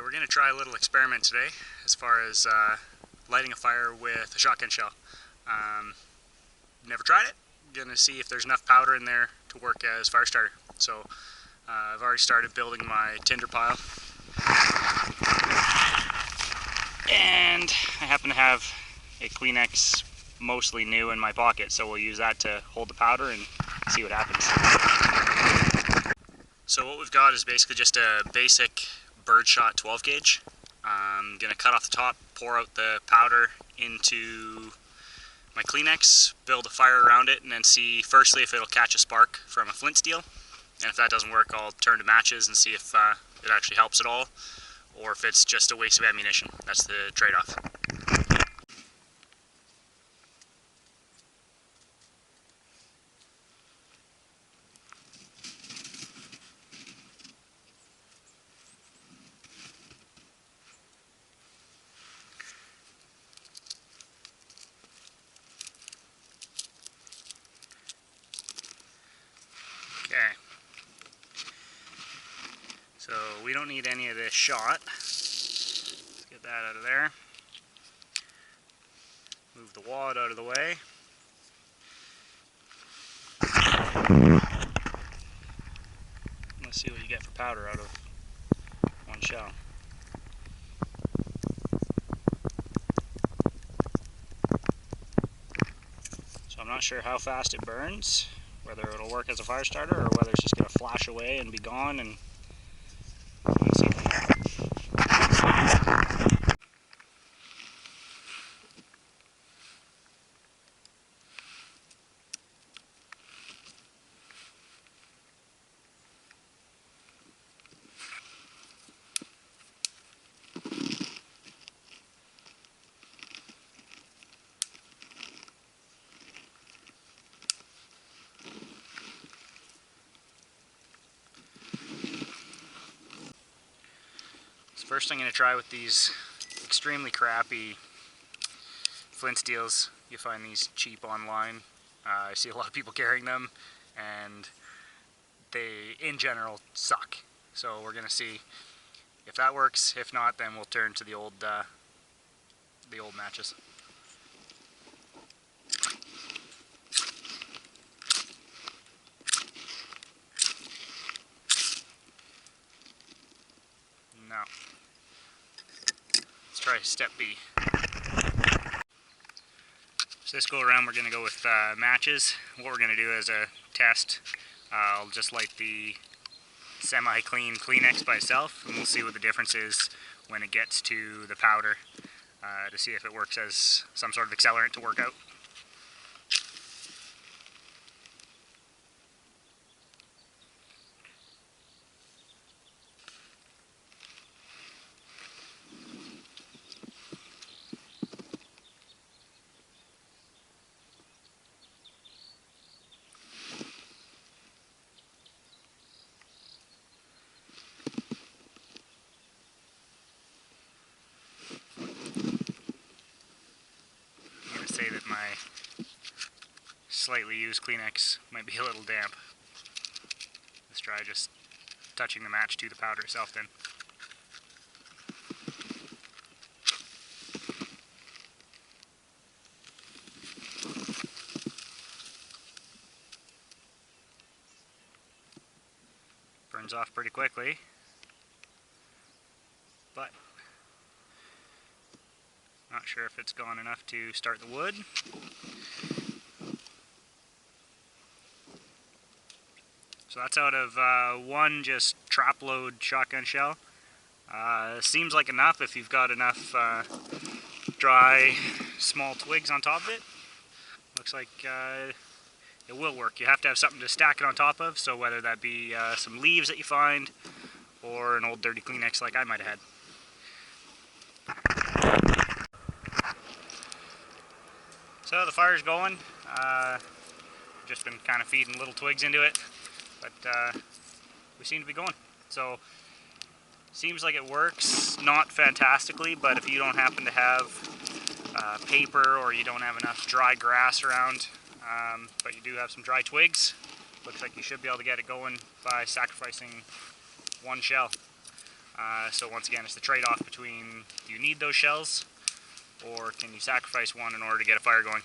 We're going to try a little experiment today as far as lighting a fire with a shotgun shell. Never tried it. Going to see if there's enough powder in there to work as fire starter. So I've already started building my tinder pile. And I happen to have a Kleenex mostly new in my pocket, so we'll use that to hold the powder and see what happens. So what we've got is basically just a basic birdshot 12 gauge. I'm going to cut off the top, pour out the powder into my Kleenex, build a fire around it, and then see firstly if it'll catch a spark from a flint steel. And if that doesn't work, I'll turn to matches and see if it actually helps at all, or if it's just a waste of ammunition. That's the trade-off. Okay, so we don't need any of this shot. Let's get that out of there. Move the wad out of the way. Let's see what you get for powder out of one shell. So I'm not sure how fast it burns, whether it'll work as a fire starter or whether it's just going to flash away and be gone, and let's see. First I'm going to try with these extremely crappy flint steels. You find these cheap online. I see a lot of people carrying them, and they in general suck. So we're going to see if that works. If not, then we'll turn to the old matches. Now, let's try step B. So this go around we're going to go with matches. What we're going to do as a test, I'll just light the semi-clean Kleenex by itself, and we'll see what the difference is when it gets to the powder, to see if it works as some sort of accelerant to work out. Say that my slightly used Kleenex might be a little damp. Let's try just touching the match to the powder itself then. Burns off pretty quickly, but not sure if it's gone enough to start the wood. So that's out of one just trap load shotgun shell. Seems like enough if you've got enough dry small twigs on top of it. Looks like it will work. You have to have something to stack it on top of, so whether that be some leaves that you find or an old dirty Kleenex like I might have had. So the fire's going. Just been kind of feeding little twigs into it, but we seem to be going. So seems like it works, not fantastically, but if you don't happen to have paper or you don't have enough dry grass around, but you do have some dry twigs, looks like you should be able to get it going by sacrificing one shell. So once again, it's the trade-off between, do you need those shells, or can you sacrifice one in order to get a fire going?